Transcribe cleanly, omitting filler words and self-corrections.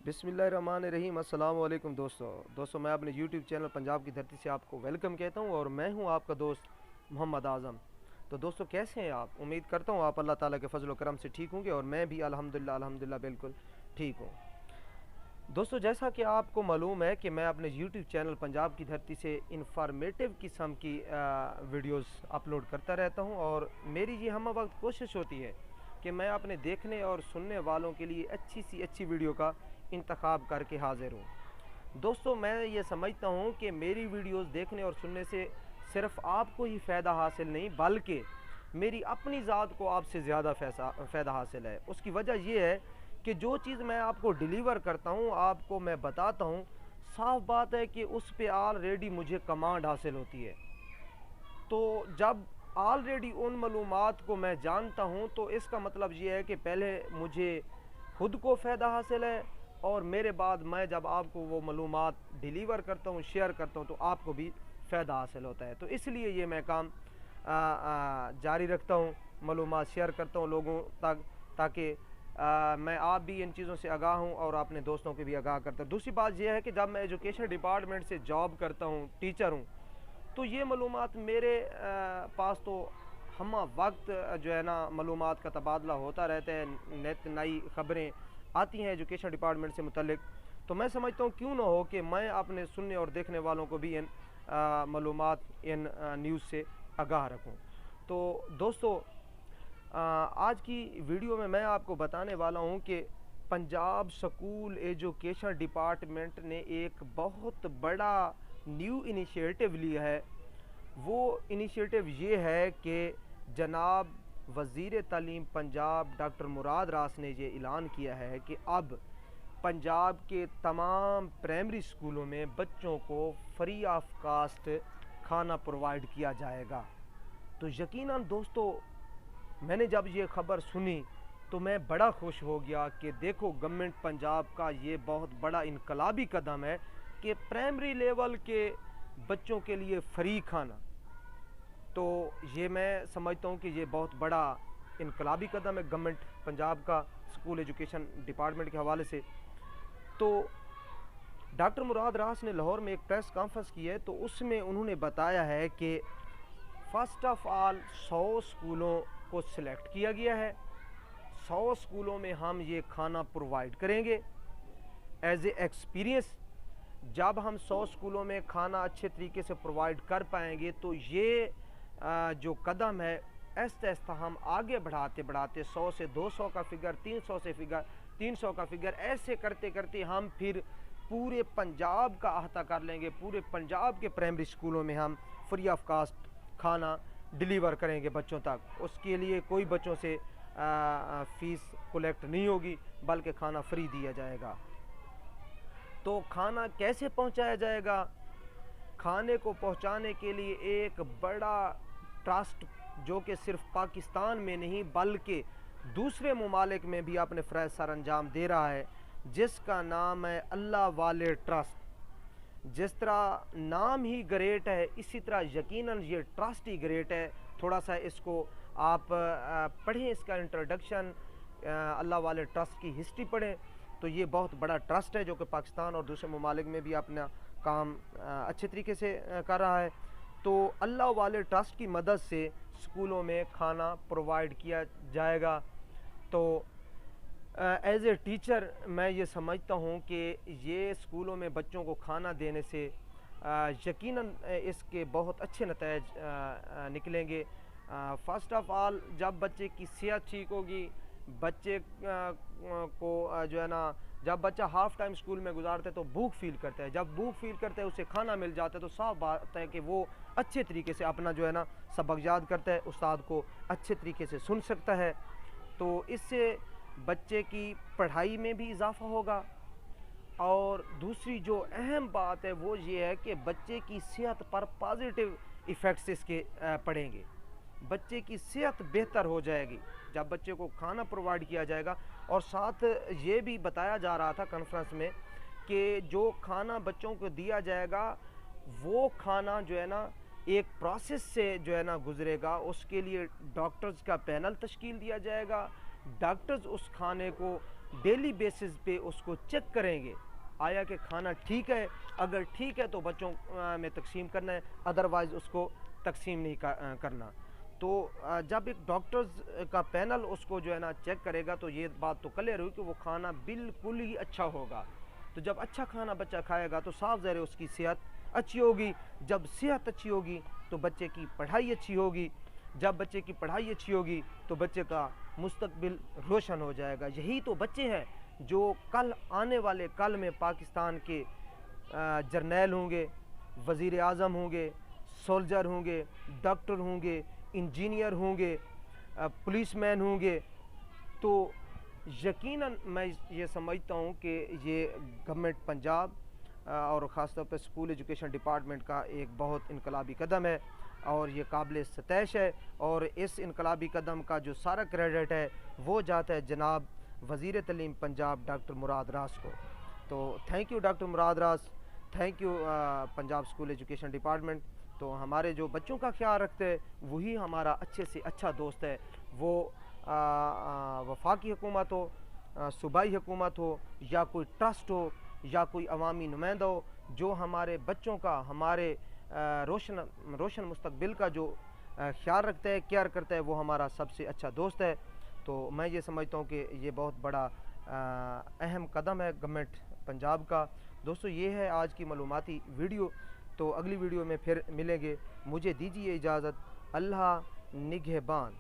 बिस्मिल्लाहिर्रहमानिर्रहीम। अस्सलाम वालेकुम दोस्तों मैं अपने यूट्यूब चैनल पंजाब की धरती से आपको वेलकम कहता हूँ और मैं हूँ आपका दोस्त मोहम्मद आज़म। तो दोस्तों कैसे हैं आप? उम्मीद करता हूँ आप अल्लाह ताला के फजल व करम से ठीक होंगे और मैं भी अल्हम्दुलिल्लाह बिल्कुल ठीक हूँ। दोस्तों जैसा कि आपको मालूम है कि मैं अपने यूट्यूब चैनल पंजाब की धरती से इंफॉर्मेटिव किस्म की वीडियोस अपलोड करता रहता हूं और मेरी ये हम वक्त कोशिश होती है कि मैं अपने देखने और सुनने वालों के लिए अच्छी सी अच्छी वीडियो का इंतखाब करके हाजिर हूँ। दोस्तों मैं ये समझता हूँ कि मेरी वीडियोस देखने और सुनने से सिर्फ आपको ही फ़ायदा हासिल नहीं बल्कि मेरी अपनी ज़ात को आपसे ज़्यादा फ़ायदा हासिल है। उसकी वजह यह है कि जो चीज़ मैं आपको डिलीवर करता हूँ, आपको मैं बताता हूँ, साफ बात है कि उस पे ऑलरेडी मुझे कमांड हासिल होती है। तो जब ऑलरेडी उन मालूमात को मैं जानता हूँ तो इसका मतलब ये है कि पहले मुझे खुद को फ़ायदा हासिल है और मेरे बाद मैं जब आपको वो मालूमात डिलीवर करता हूँ, शेयर करता हूँ, तो आपको भी फ़ायदा हासिल होता है। तो इसलिए ये मैं काम जारी रखता हूँ, मालूमात शेयर करता हूँ लोगों तक, ताकि मैं आप भी इन चीज़ों से आगाह हूँ और अपने दोस्तों को भी आगाह करता हूँ। दूसरी बात यह है कि जब मैं एजुकेशन डिपार्टमेंट से जॉब करता हूँ, टीचर हूँ, तो ये मालूमात मेरे पास तो हम वक्त जो है ना मालूमात का तबादला होता रहता है, नित नई ख़बरें आती हैं एजुकेशन डिपार्टमेंट से मुतल्लिक। तो मैं समझता हूँ क्यों ना हो कि मैं अपने सुनने और देखने वालों को भी इन मालूमात इन न्यूज़ से आगाह रखूँ। तो दोस्तों आज की वीडियो में मैं आपको बताने वाला हूं कि पंजाब स्कूल एजुकेशन डिपार्टमेंट ने एक बहुत बड़ा न्यू इनिशिएटिव लिया है। वो इनिशिएटिव ये है कि जनाब वज़ीर तालीम पंजाब डॉक्टर मुराद रास ने ये ऐलान किया है कि अब पंजाब के तमाम प्राइमरी स्कूलों में बच्चों को फ्री ऑफ कास्ट खाना प्रोवाइड किया जाएगा। तो यकीनन दोस्तों मैंने जब ये ख़बर सुनी तो मैं बड़ा खुश हो गया कि देखो गवर्नमेंट पंजाब का ये बहुत बड़ा इनकलाबी कदम है कि प्राइमरी लेवल के बच्चों के लिए फ्री खाना। तो ये मैं समझता हूँ कि ये बहुत बड़ा इनकलाबी कदम है गवर्नमेंट पंजाब का स्कूल एजुकेशन डिपार्टमेंट के हवाले से। तो डॉक्टर मुराद रास ने लाहौर में एक प्रेस कॉन्फ्रेंस की है, तो उसमें उन्होंने बताया है कि फ़र्स्ट ऑफ़ ऑल 100 स्कूलों को सिलेक्ट किया गया है। 100 स्कूलों में हम ये खाना प्रोवाइड करेंगे एज ए एक्सपीरियंस। जब हम 100 स्कूलों में खाना अच्छे तरीके से प्रोवाइड कर पाएंगे तो ये जो कदम है आहिस्ता आहिस्ता हम आगे बढ़ाते बढ़ाते 100 से 200 का फिगर, 300 का फिगर, ऐसे करते करते हम फिर पूरे पंजाब का अहाता कर लेंगे। पूरे पंजाब के प्राइमरी स्कूलों में हम फ्री ऑफ कास्ट खाना डिलीवर करेंगे बच्चों तक। उसके लिए कोई बच्चों से फ़ीस कलेक्ट नहीं होगी बल्कि खाना फ्री दिया जाएगा। तो खाना कैसे पहुंचाया जाएगा? खाने को पहुंचाने के लिए एक बड़ा ट्रस्ट जो कि सिर्फ पाकिस्तान में नहीं बल्कि दूसरे ममालिक में भी अपने फ़रज़ सर अंजाम दे रहा है, जिसका नाम है अल्लाह वाले ट्रस्ट। जिस तरह नाम ही ग्रेट है, इसी तरह यकीनन ये ट्रस्ट ही ग्रेट है। थोड़ा सा इसको आप पढ़ें, इसका इंट्रोडक्शन, अल्लाह वाले ट्रस्ट की हिस्ट्री पढ़ें, तो ये बहुत बड़ा ट्रस्ट है जो कि पाकिस्तान और दूसरे ममालिक में भी अपना काम अच्छे तरीके से कर रहा है। तो अल्लाह वाले ट्रस्ट की मदद से स्कूलों में खाना प्रोवाइड किया जाएगा। तो एज ए टीचर मैं ये समझता हूँ कि ये स्कूलों में बच्चों को खाना देने से यकीनन इसके बहुत अच्छे नतीजे निकलेंगे। फ़र्स्ट ऑफ़ ऑल जब बच्चे की सेहत ठीक होगी, बच्चे को जो है ना, जब बच्चा हाफ़ टाइम स्कूल में गुजारता है तो भूख फील करता है। जब भूख फील करता है, उसे खाना मिल जाता है, तो साफ बात है कि वो अच्छे तरीके से अपना जो है ना सबक याद करता है, उस्ताद को अच्छे तरीके से सुन सकता है। तो इससे बच्चे की पढ़ाई में भी इजाफ़ा होगा। और दूसरी जो अहम बात है वो ये है कि बच्चे की सेहत पर पॉजिटिव इफ़ेक्ट्स इसके पड़ेंगे। बच्चे की सेहत बेहतर हो जाएगी जब बच्चे को खाना प्रोवाइड किया जाएगा। और साथ ये भी बताया जा रहा था कॉन्फ्रेंस में कि जो खाना बच्चों को दिया जाएगा वो खाना जो है ना एक प्रोसेस से जो है ना गुजरेगा। उसके लिए डॉक्टर्स का पैनल तश्कील दिया जाएगा। डॉक्टर्स उस खाने को ڈیلی بیسس پہ اس کو چیک کریں گے آیا کہ کھانا ٹھیک ہے، اگر ٹھیک ہے تو بچوں میں تقسیم کرنا ہے، ادروائز اس کو تقسیم نہیں کرنا۔ تو جب ایک ڈاکٹرز کا پینل اس کو جو ہے نا چیک کرے گا تو یہ بات تو کلیئر ہوئی کہ وہ کھانا بالکل ہی اچھا ہوگا۔ تو جب اچھا کھانا بچہ کھائے گا تو صاف ظاہر ہے اس کی صحت اچھی ہوگی، جب صحت اچھی ہوگی تو بچے کی پڑھائی اچھی ہوگی، جب بچے کی پڑھائی اچھی ہوگی تو بچے کا مستقبل روشن ہو جائے گا۔ یہی تو بچے ہیں جو کل آنے والے کل میں پاکستان کے جرنیل ہوں گے، وزیر اعظم ہوں گے، سولجر ہوں گے، ڈاکٹر ہوں گے، انجینئر ہوں گے، پولیس مین ہوں گے۔ تو یقیناً میں یہ سمجھتا ہوں کہ یہ گورنمنٹ پنجاب اور خاص طور پہ اسکول ایجوکیشن ڈپارٹمنٹ کا ایک بہت انقلابی قدم ہے اور یہ قابل ستائش ہے، اور اس انقلابی قدم کا جو سارا کریڈٹ ہے وہ جاتا ہے جناب وزیر تعلیم پنجاب ڈاکٹر مراد راز کو۔ تو تھینک یو ڈاکٹر مراد راز، thank you Punjab school education department. تو ہمارے جو بچوں کا خیال رکھتے ہیں وہی ہمارا اچھے سے اچھا دوست ہے، وہ وفاقی حکومت ہو، صوبائی حکومت ہو، یا کوئی ٹرسٹ ہو، یا کوئی عوامی نمائندہ ہو، جو ہمارے بچوں کا، ہمارے روشن مستقبل کا جو خیال رکھتا ہے، کیئر کرتا ہے، وہ ہمارا سب سے اچھا دوست ہے۔ تو میں یہ سمجھتا ہوں کہ یہ بہت بڑا اہم قدم ہے گورنمنٹ پنجاب کا۔ دوستو یہ ہے آج کی معلوماتی ویڈیو، تو اگلی ویڈیو میں پھر ملیں گے، مجھے دیجیے اجازت، اللہ نگہبان۔